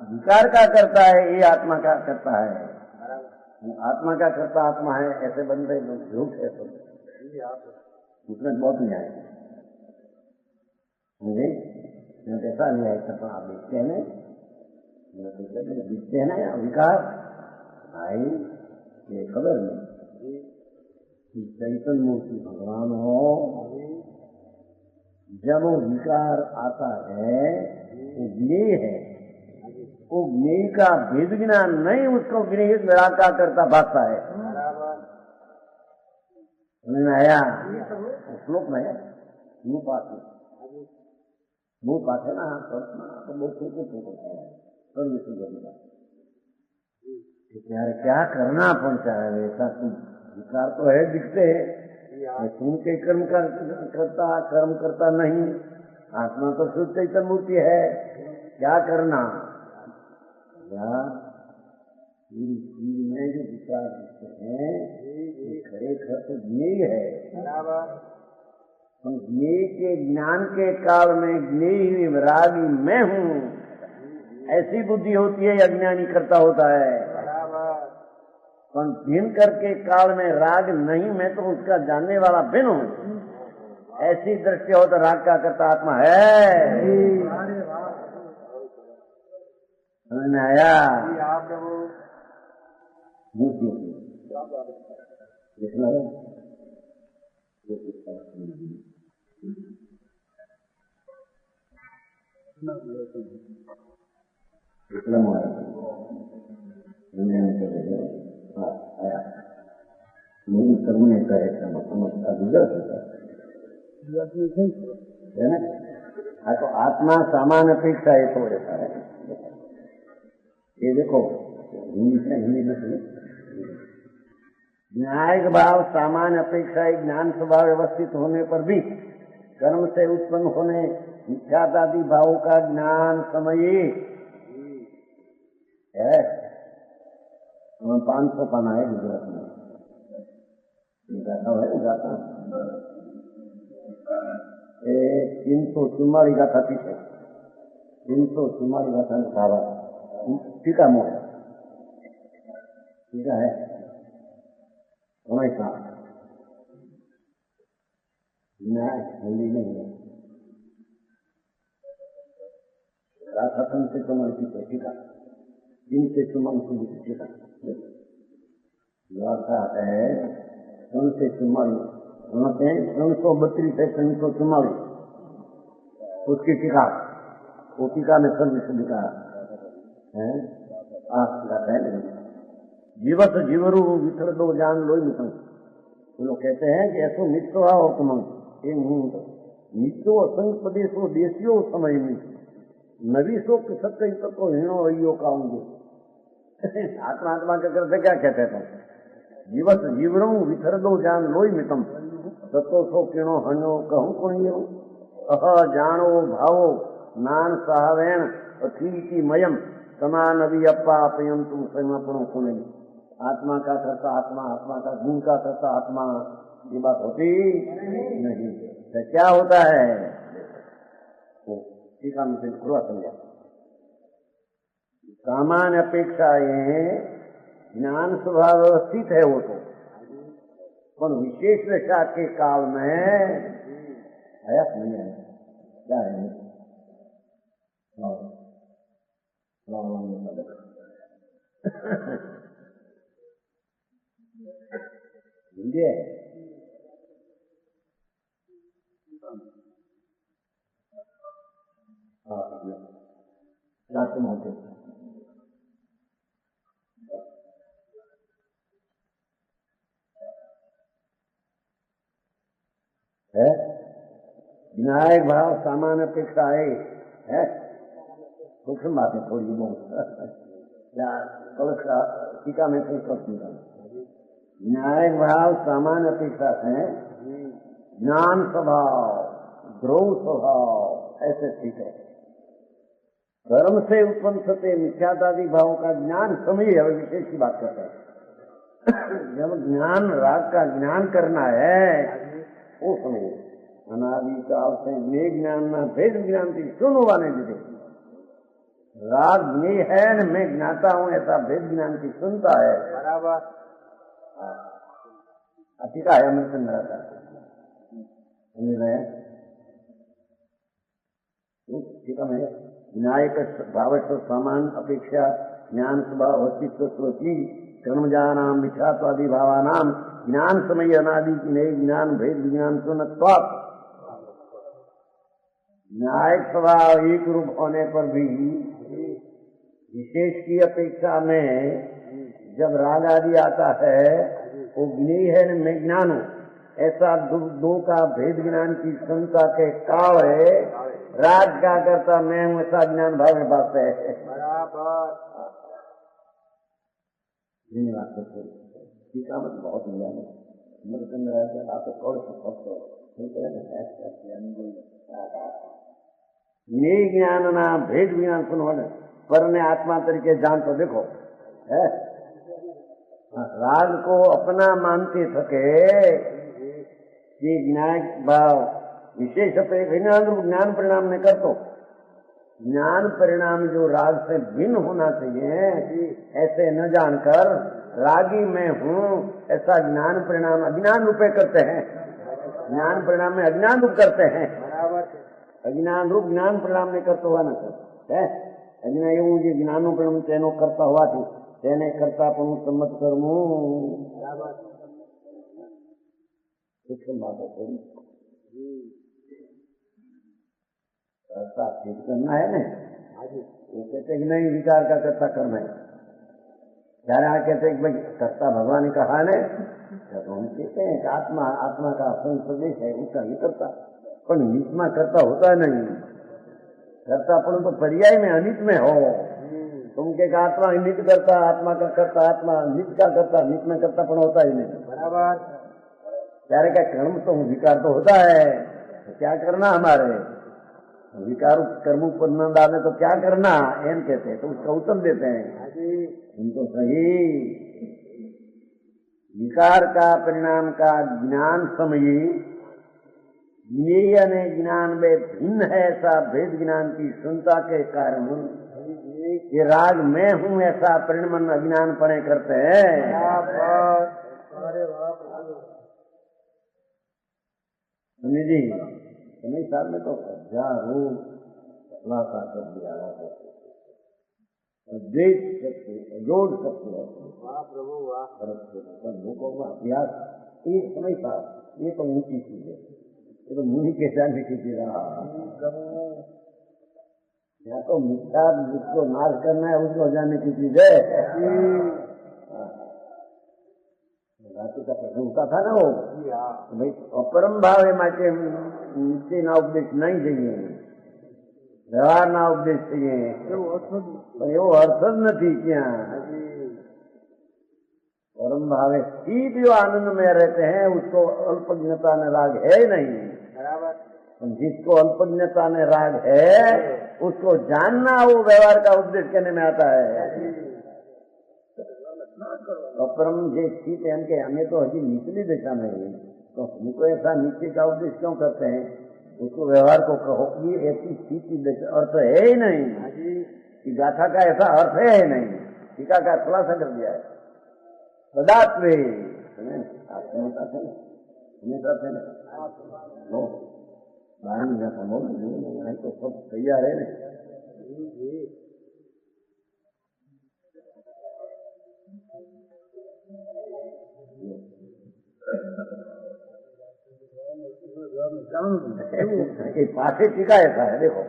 विकार का करता है, ये आत्मा का करता है, आत्मा का करता आत्मा है, ऐसे बंदे लोग झूठ है, तो उसमें बहुत नहीं आएगा मुझे ऐसा नहीं आएगा, तो आप देखते हैं दिखते हैं ना या विकार भाई, ये खबर नहीं चैतन्य मूर्ति भगवान हो, जब वो विकार आता है वो ज्ञेय है, वो ज्ञेय का भेद ज्ञान नहीं, उसको ज्ञेय निराकार करता भागता है। समझ में आया? श्लोक में है पास में वो पाते ना तो वो यार क्या करना पड़ता है ऐसा कुछ विकार तो है दिखते है सुन के कर्म करता नहीं। आत्मा तो शुद्ध चैतन्य मूर्ति है, क्या करना यार में जो विचार दिखते हैं ये खरेखर तो ज्ञेय है। ज्ञेय के ज्ञान के काल में ज्ञेय रागी मैं हूँ ऐसी बुद्धि होती है, अज्ञानी करता होता है। पर भिन्न करके काल में राग नहीं, मैं तो उसका जानने वाला भिन्न हूँ, ऐसी दृष्टि हो तो राग का करता आत्मा है। समझ में आया? मुझे कर्म नहीं करे है ना। हाँ तो आत्मा सामान्य अपेक्षा ये तो रहता है। ये देखो हिंदी में सुनो, न्यायिक भाव सामान्य अपेक्षा ज्ञान स्वभाव व्यवस्थित होने पर भी कर्म से उत्पन्न होने मिथ्यात्वादि भावों का ज्ञान समय है। 500 पाना है गुजरात में, गाथा है गाथा 344 गाथा थी, 344 गाथा सारा टीका मोह टीका है हमेशा न्याय हिंदी नहीं है। राधापन से कमल की टीका, जिनसे सुमन की टीका है, उनसे सुमन 332 से 344 उसकी टीका, वो टीका में सर्व लिखा है। जीवत जीवरू विथर दो जान लो मिथुन। वो लोग कहते हैं कि ऐसो मित्रो आओ तुम मित्रो असंग प्रदेशो देशियो समय में नवीसो किसक को हिणो अयो काऊंगे। आत्मा के करते क्या कहते थे? जीवत जीवरू विथर दो जान लोई मितम सतो सो किणो हणो कहूं कुणियो अह जानो भावो नान सहावेण अथीति मयम समान अभी अपा अपयम तुम समर्पणों को नहीं। आत्मा का करता आत्मा, आत्मा का गुण का करता आत्मा, ये बात होती नहीं। तो क्या होता है? ठीक है, मुझे पूरा समझा। सामान्य अपेक्षा ये ज्ञान स्वभाव व्यवस्थित है वो तो, पर विशेष दशा के काल में आया नहीं है। क्या है? हिंदी है तुम होते है। न्यायिक भाव सामान्य अपेक्षा है सूक्ष्म बात है थोड़ी बहुत या टीका में न्यायिक भाव सामान्य अपेक्षा है। ज्ञान स्वभाव ध्रुव स्वभाव ऐसे ठीक है। कर्म से उत्पन्न सत्य मिथ्यात्वादि भावों का ज्ञान समय है, विशेष की बात करते हैं। जब ज्ञान राग का ज्ञान करना है वो समय अनादि काल से मे ज्ञान में भेद ज्ञान की सुन हुआ नहीं दीजिए। राग ज्ञेय है न मैं ज्ञाता हूँ ऐसा भेद ज्ञान की सुनता है बराबर। ठीक है, मैं सुन रहा था ठीक है। न्यायिक भावस्व समान अपेक्षा ज्ञान स्वभाव अस्तित्व स्वती कर्मजानाम मिथ्यात्वादि भावानाम ज्ञान समय अनादि की नई ज्ञान भेद ज्ञान सुनत्वात्। न्यायिक स्वभाव एक रूप होने पर भी विशेष की अपेक्षा में जब राग आदि आता है वो ज्ञेय है न मैं ज्ञान हूं, ऐसा दो का भेद ज्ञान की क्षमता के कावड़े राज क्या करता मैं हूँ, ऐसा ज्ञान भाव में बात है। बराबर। टीका मत बहुत मिला है आप ये ज्ञान ना भेद ज्ञान सुनो पर ने आत्मा तरीके जान तो देखो है राग को अपना मानते थके ये ज्ञान भाव विशेष ज्ञान परिणाम ने कर तो ज्ञान परिणाम जो राग से भिन्न होना चाहिए ऐसे न जानकर रागी मैं हूँ ऐसा ज्ञान परिणाम अज्ञान रूपे करते हैं। ज्ञान परिणाम में अज्ञान रूप करते हैं। अज्ञान रूप ज्ञान परिणाम ने करता हुआ न है अज्ञान एवं जो ज्ञान परिणाम तेनो करता हुआ थी तेने करता पण सम्मत करमू सूक्ष्म बात है थोड़ी ऐसा ठीक करना है ना। वो कहते कि नहीं विकार का करता करना है जरा कहते कि भाई करता भगवान ने कहा ने तो हम कहते हैं कि आत्मा आत्मा का संदेश है उसका ही करता पर नित्य करता होता नहीं करता पर तो पर्याय में अनित में हो तुम के आत्मा नित्य करता आत्मा का करता आत्मा नित्य का करता नित्य में करता पण होता ही नहीं बराबर। ત્યારે क्या कर्म तो विकार तो होता है तो क्या करना हमारे विकार कर्म पर न डाले तो क्या करना एम कहते हैं तो उसका उत्तर देते हैं उनको सही विकार का परिणाम का ज्ञान समझी ज्ञेय ने ज्ञान में भिन्न है ऐसा भेद ज्ञान की क्षमता के कारण ये राग मैं हूँ ऐसा परिणाम अज्ञान पणे करते हैं। जी समय साहब ने तो हजारों खुलासा कर दिया द्वेष सकते अजोड़ सकते लोगों का अभ्यास एक समय था ये तो ऊंची चीज है ये तो मुनि के जाने की चीज रहा या तो मिथ्या जिसको नाश करना है उसको जाने की चीज है। रात्रि का प्रश्न होता था ना वो भाई अपरम भाव માટે નીચે ના ઉપદેશ નહીં જોઈએ વ્યવહાર ના ઉપદેશ જોઈએ પણ એવો અર્થ જ નથી ત્યાં परम भावे स्थित जो आनंद में रहते हैं उसको अल्पज्ञता में राग है नहीं बराबर। जिसको अल्पज्ञता में राग है उसको जानना वो व्यवहार का उपदेश कहने में आता है। अपरम जे स्थित है कि हमें तो अभी निचली दिशा में है तो हमको ऐसा नीचे का उपदेश क्यों करते हैं उसको व्यवहार को कहो ये ऐसी स्थिति अर्थ है ही नहीं कि गाथा का ऐसा अर्थ है ही नहीं टीका का खुलासा कर दिया है। सदात्वे हमेशा थे ना लो 12 गाथा बोल नहीं तो सब तैयार है ना पासे टीका ऐसा है देखो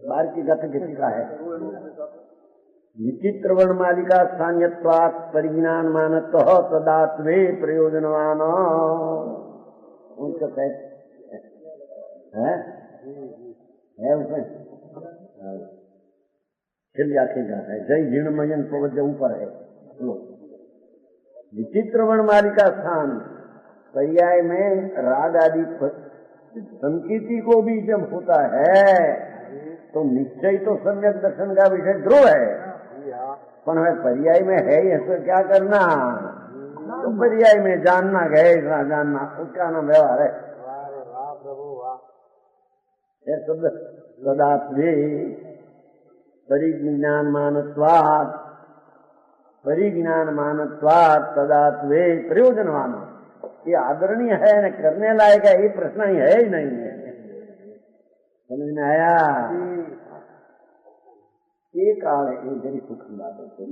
बार की गाथा की टीका है विचित्र वर्ण मालिका स्थान्यत्वात् परिज्ञान मानत तदात्वे प्रयोजनवान उनका है उसमें चलिए आखिर गाथा है जय जीर्णमयन पवज ऊपर है विचित्र वर्ण मालिका स्थान पर्याय में राग आदि संकीर्ति को भी जब होता है तो निश्चय तो सम्यक दर्शन का विषय ध्रुव है पर हमें पर्याय में है इसको क्या करना तो पर्याय में जानना गए जानना उसका नाम व्यवहार है। यह शब्द सदात्वे परिज्ञान मानत्वात् परिज्ञान मानत्वात् तदात्वे प्रयोजनवान ये आदरणीय है न करने लायक है ये प्रश्न ही है ही नहीं है समझ में आया। एक काल है एक जरी सूक्ष्म बात है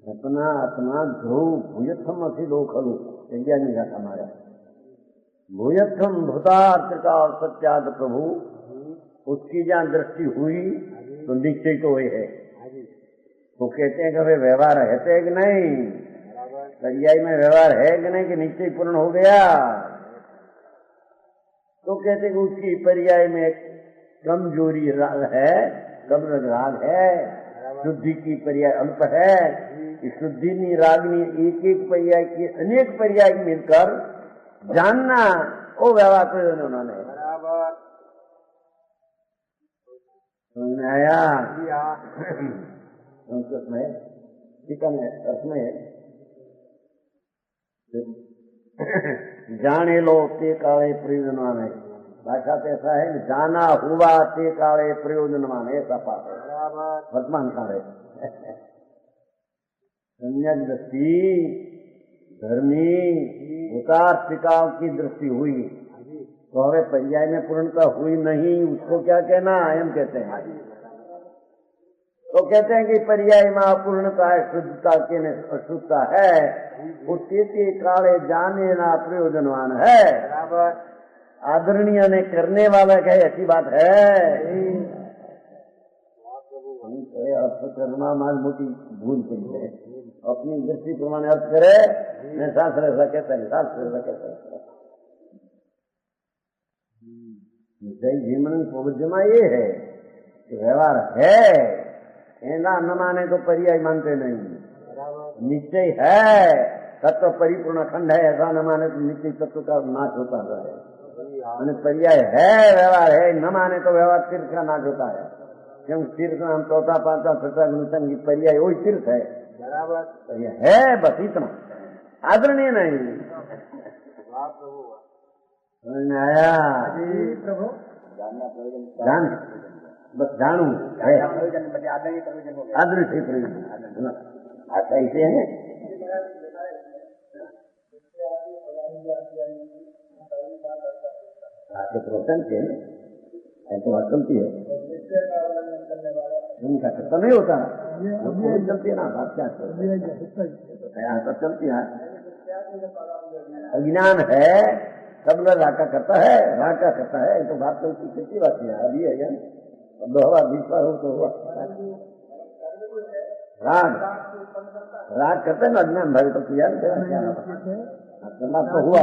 अपना अपना ध्रुव भूयत्थम असी दो खलु इंडिया नहीं रहा हमारा भूयत्थम भूतार्थ का सत्याद प्रभु उसकी जहाँ दृष्टि हुई तो निश्चय तो वही है तो कहते हैं कि वे व्यवहार है कि नहीं पर्याय में व्यवहार है कि नहीं, कि निश्चय पूर्ण हो गया? तो कहते कि उसकी पर्याय में कमजोरी राग है, कमजोर राग है, शुद्धि की पर्याय अल्प है। शुद्धि नहीं रागनी एक एक पर्याय की अनेक पर्याय मिलकर जानना, वो व्यवहार प्रयोजन उन्होंने बराबर समझ में आया? जी हाँ संस्कृत में टीका में अर्थ में जाने लो ते काले प्रयोजनवान है। भाषा तो ऐसा है, जाना हुआ ते काले प्रयोजनवान, ऐसा पाठ है बराबर वर्तमान काल है। सम्यक दृष्टि धर्मी उतार्थिकाओं की दृष्टि हुई तो हमें पर्याय में पूर्णता हुई नहीं, उसको क्या कहना? हम कहते हैं तो कहते हैं कि पर्याय में अपूर्णता है, शुद्धता के अशुद्धता है, वो ते काले जाने ना प्रयोजनवान है। बराबर आदरणीय ने करने वाला कहे ऐसी बात है। अर्थ करना हमारी मोटी भूल के है, अपनी दृष्टि प्रमाण अर्थ करे, मैं शास्त्र ऐसा कहता है, शास्त्र ऐसा कहता है। जय जीवन पूर्वजमा ये है कि व्यवहार है, ऐना न माने तो पर्याय मानते नहीं। निश्चय है, तत्व परिपूर्ण खंड है, ऐसा न माने तो निश्चय तत्व का नाश होता है। पर्याय है, व्यवहार है, न माने तो व्यवहार तीर्थ का नाश होता है। क्योंकि तीर्थ नाम चौथा पांचवा छठा गुणसन की पर्याय वही तीर्थ है। बराबर पर्याय है, बस इतना, आदरणीय नहीं। समझ में आया? जी प्रभु जान, बस जानू है, आदरणीय प्रयोजन हो गया। आदरणीय प्रयोजन आता इसे है। आपके प्रवचन से ऐसे बात चलती है, उनका तो नहीं होता, वो चलती है ना बात, क्या तो चलती है। अज्ञान है, सब लोग राका करता है, राका करता है, तो बात चलती कितनी बात है अभी है, अब 2 बार 20 बार हो तो हुआ। राग करते ना अज्ञान भाई, तो यार कलाक तो हुआ,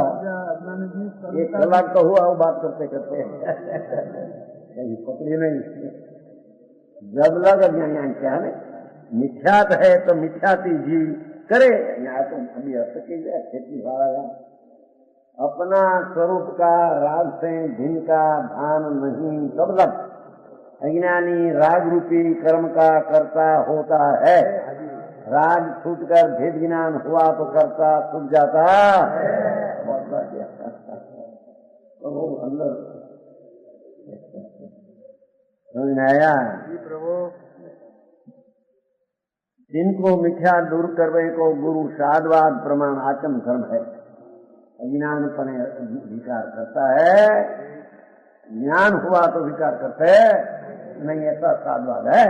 1 कलाक तो हुआ वो बात करते करते पकड़ी नहीं। जब लग अज्ञान क्या है, मिथ्यात है तो मिथ्याती जी करे, यहाँ तो अभी अर्थ की जाए खेती वाला अपना स्वरूप का राग से भिन्न का भान नहीं। तब लग अज्ञानी राग रूपी कर्म का कर्ता होता है। राग छूटकर भेद ज्ञान हुआ तो कर्ता छूट जाता तो वो अंदर समझ में आया? प्रभु जिनको मिथ्या दूर करने को गुरु साधवाद प्रमाण आचम धर्म है। अज्ञान पने विकार करता है, ज्ञान हुआ तो विकार करते है नहीं, ऐसा साधवाद है।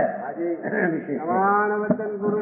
प्रमाण वचन गुरु